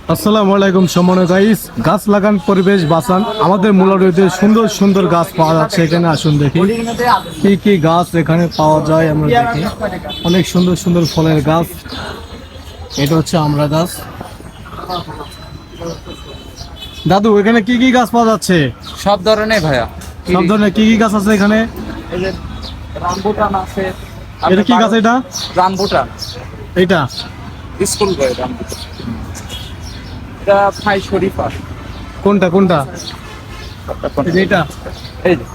আসসালামু আলাইকুম সম্মানিত গাইস, গাছ লাগান পরিবেশ বাঁচান। আমাদের মুলাডুতে সুন্দর সুন্দর গাছ পাওয়া যাচ্ছে। এখানে আসুন দেখি কি কি গাছ এখানে পাওয়া যায়। আমরা দেখি অনেক সুন্দর সুন্দর ফলের গাছ। এটা হচ্ছে আমড়া গাছ। দাদু, এখানে কি কি গাছ পাওয়া যাচ্ছে? সব ধরনের ভাইয়া, সব ধরনের কি কি গাছ আছে এখানে? এই যে রামবুটান আছে। এটা কি গাছ? এটা রামবুটান, এইটা স্কুল বয় রামবুটান। এটা থাই শরীফা। কোনটা কোনটা? এই যে এটা, এই যে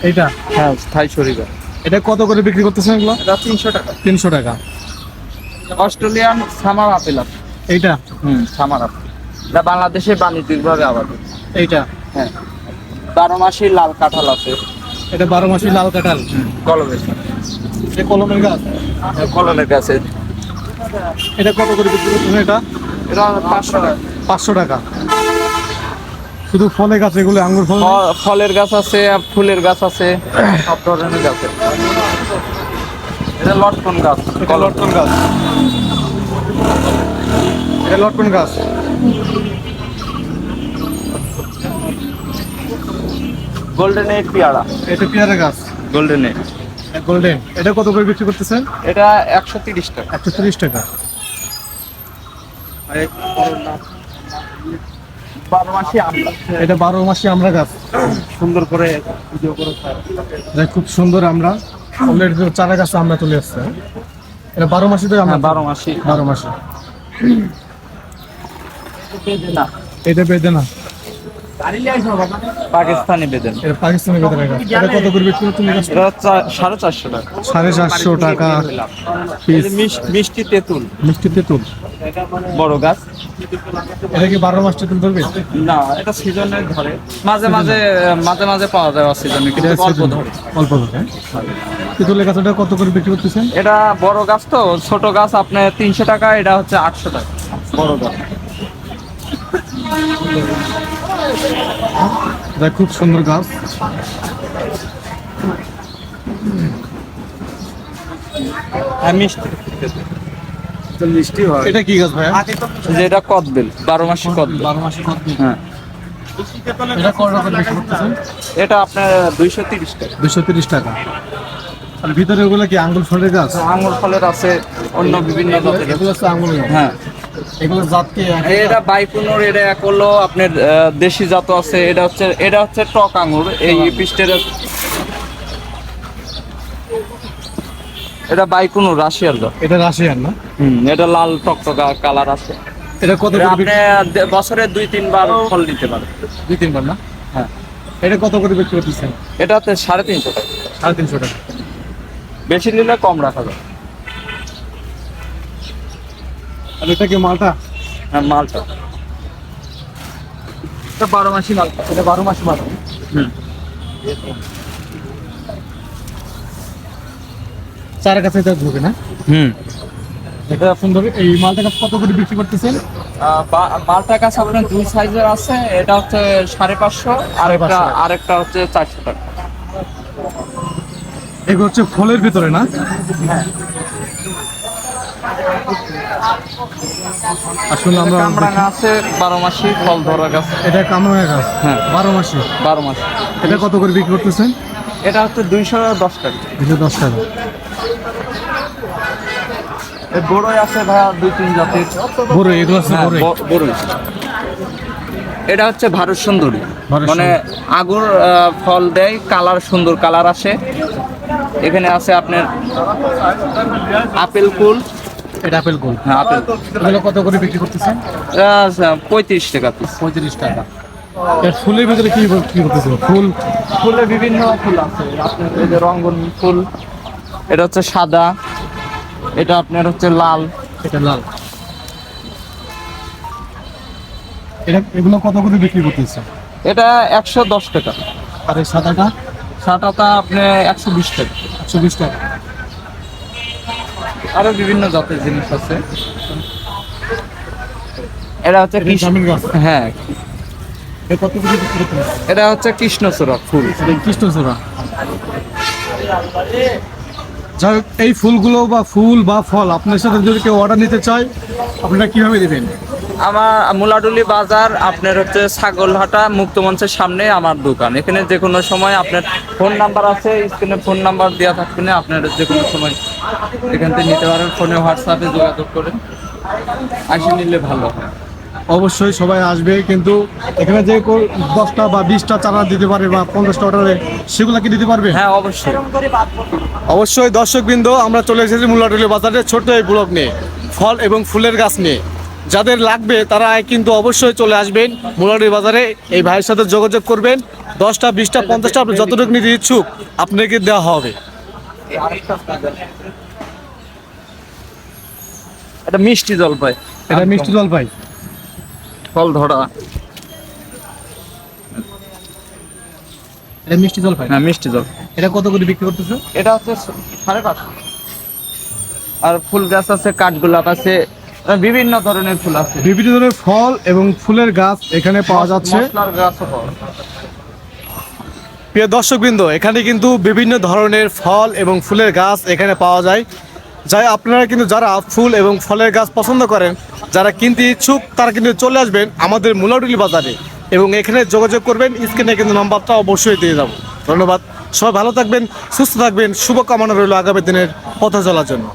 এইটা হ্যাঁ, থাই শরীফা। এটা কত করে বিক্রি করতেছেন এগুলো? এটা 300 টাকা। 300 টাকা। অস্ট্রেলিয়ান সামার আপেল আছে। এইটা সামার আপেল। এটা বাংলাদেশে বাণিজ্যিকভাবে আবাদ। এইটা হ্যাঁ, 12 মাসি লাল কাঁঠাল আছে। এটা 12 মাসি লাল কাঁঠাল। কলমের, এটা কলমের গাছ। কলমের গাছে। এটা কত করে বিক্রি করতেছেন? এটা এটা 500 টাকা। 500 টাকা। শুধু ফলের গাছ এগুলো? আঙ্গুর ফল? ফলের গাছ আছে, ফুলের গাছ আছে, সব ধরনের গাছ আছে। এটা লটকন গাছ। এটা লটকন গাছ। এটা লটকন গাছ। গোল্ডেন এইট পেয়ারা। এটা পেয়ারা গাছ। Golden eight, golden. এটা কত করে বিক্রি করতেছেন? এটা 130 টাকা। 130 টাকা। 12 মাসি আমলা। এটা 12 মাসি আমড়া গাছ। সুন্দর করে ভিডিও করে খায়। এটা খুব সুন্দর। আমরা অলরেডি চারা গাছ আমরা চলে আসছে। এটা 12 মাসি তো আমরা 12 মাসি। 12 মাসি। না, এটা বেদেনা। পাকিস্তানি বেদেন। এটা পাকিস্তানি বেদেনা গাছ। এটা কত করে বিক্রি করতেছেন? এটা 450 টাকা। 450 টাকা এই পিস। যে মিষ্টি তেঁতুল, মিষ্টি তেঁতুল। বড় গাছ। এটা কি 12 মাস তেঁতুল ধরবে? না, এটা সিজনে ধরে। মাঝে মাঝে মাঝে মাঝে পাওয়া যায় সিজনে, কিন্তু অল্প ধরে। অল্প ধরে। তেঁতুলের গাছটা কত করে বিক্রি করতেছেন? এটা বড় গাছ তো, ছোট গাছ আপনার 300 টাকা, এটা হচ্ছে 800 টাকা বড় গাছ। এটা খুব সুন্দর গাছ। মিষ্টি, মিষ্টি হয়। এটা কি গাছ ভাই? যেটা কদবেল, 12 মাসি কদবেল। 12 মাসি কদবেল। হ্যাঁ, এটা কত টাকা বিক্রি করতেছেন? এটা আপনার 230 টাকা। 230 টাকা। আর ভিতরে ওগুলো কি আঙ্গুর ফলের গাছ? আঙুর ফলের আছে, অন্য বিভিন্ন জাতের। এগুলো হচ্ছে আঙ্গুর গাছ। হ্যাঁ, এগুলো জাত কি? এটা বাইকুনোর, এটা এক হলো আপনার দেশি জাত আছে। এটা হচ্ছে টক আঙুর। এই পিস্টের এটা বাইকুনোর, রাশিয়ার জাত। এটা রাশিয়ান না? এটা লাল টকটকা কালার আছে। এটা কত করে আপনি বিক্রি? বছরে 2-3 বার ফল নিতে পারেন। 2-3 বার না? হ্যাঁ, এটা কত করে বিক্রি করতেছেন? এটাতে 350 টাকা। 350 টাকা। বেশি নিলে কম রাখা যায়। আর এটা কি মালটা? হ্যাঁ, মালটা। এটা 12 মাসি মালটা। এটা 12 মাসি মালটা। চারা গাছে এটা ঢুকে না? এটা সুন্দর। এই মালটা গাছ কত করে বিক্রি করতেছেন? মালটা গাছ আপনার 2 সাইজের আছে। এটা হচ্ছে 550, আরেকটা হচ্ছে 400 টাকা। এগুলো হচ্ছে ফলের ভিতরে না? আসলে আমরা কামরাঙা আছে, 12 মাসি ফল ধরা গাছ। এটা কামরাঙা গাছ। হ্যাঁ, 12 মাসি। 12 মাসি। এটা কত করে বিক্রি করতেছেন? এটা হচ্ছে 210 টাকা। 210 টাকা। এই বড়ই আছে ভাইয়া, 2-3 জাতের। বড় এগুলো আছে হ্যাঁ, বড়। বড়ই। এটা হচ্ছে ভারত সুন্দরী, ভারত মানে আগুর ফল দেয়, কালার সুন্দর কালার আসে। এখানে আছে আপনার আপেল কুল। এটা আপেল গোল। হ্যাঁ, আপেল। এগুলো কত করে বিক্রি করতেছেন? 35 টাকা পিস। 35 টাকা। এর ফুলের ভিতরে কি কি করতেছেন? ফুল? ফুলে বিভিন্ন ফুল আছে আপনার, এই যে রঙ্গন ফুল। এটা হচ্ছে সাদা, এটা আপনার হচ্ছে লাল। এটা লাল। এগুলো কত করে বিক্রি করতেছেন? এটা 110 টাকা। আর এই সাদাটা? সাদাটা আপনি 120 টাকা। 120 টাকা। আরো বিভিন্ন জাতের জিনিস আছে। এটা হচ্ছে এটা জামিন গাছ। হ্যাঁ, এটা কত করে বিক্রি করতেছেন? এটা হচ্ছে কৃষ্ণচূড়া ফুল। এটা কৃষ্ণচূড়া। যাই হোক, এই ফুলগুলো বা ফুল বা ফল আপনার সাথে যদি কেউ অর্ডার নিতে চায় আপনারা কিভাবে দেবেন? আমার মুলাডুলি বাজার আপনার হচ্ছে ছাগলহাটা মুক্ত মঞ্চের সামনে আমার দোকান। এখানে যে কোনো সময় আপনার ফোন নাম্বার আছে, স্ক্রিনে ফোন নাম্বার দেওয়া থাকবে না, আপনার যে কোনো সময় এখান থেকে নিতে পারেন, ফোনে হোয়াটসঅ্যাপে যোগাযোগ করে আসে নিলে ভালো হয়। অবশ্যই সবাই আসবে, কিন্তু এখানে যে 10টা বা 20টা চারা দিতে পারে বা 50টা অর্ডারে সেগুলো কি দিতে পারবে? হ্যাঁ অবশ্যই। অবশ্যই দর্শকবৃন্দ, আমরা চলে এসেছি মুলাডুলি বাজারে ছোট্ট এই ব্লক নিয়ে, ফল এবং ফুলের গাছ নিয়ে। যাদের লাগবে তারা কিন্তু অবশ্যই চলে আসবেন মুলাডুলি বাজারে, এই ভাইয়ের সাথে যোগাযোগ করবেন। 10টা 20টা 50টা আপনি যতটুকু নিতে ইচ্ছুক আপনাকে দেওয়া হবে। এটা মিষ্টি জলপাই, এটা মিষ্টি জলপাই, ফল ধরা। এটা মিষ্টি জলপাই। হ্যাঁ মিষ্টি জল। এটা কত করে বিক্রি করতেছে? এটা হচ্ছে 5.5। আর ফুল গাছ আছে, কাঠগোলাপ আছে, বিভিন্ন ধরনের ফুল আছে। বিভিন্ন ধরনের ফল এবং ফুলের গাছ এখানে পাওয়া যাচ্ছে। মশলার গাছও পাওয়া যায়। প্রিয় দর্শকবৃন্দ, এখানে কিন্তু বিভিন্ন ধরনের ফল এবং ফুলের গাছ এখানে পাওয়া যায়। যাই আপনারা কিন্তু যারা ফুল এবং ফলের গাছ পছন্দ করেন, যারা কিনতে ইচ্ছুক, তারা কিন্তু চলে আসবেন আমাদের মুলাডুলি বাজারে এবং এখানে যোগাযোগ করবেন। স্ক্রিনে কিন্তু নাম্বারটা অবশ্যই দিয়ে যাবো। ধন্যবাদ, সবাই ভালো থাকবেন, সুস্থ থাকবেন, শুভকামনা রইল আগামী দিনের পথে চলার জন্য।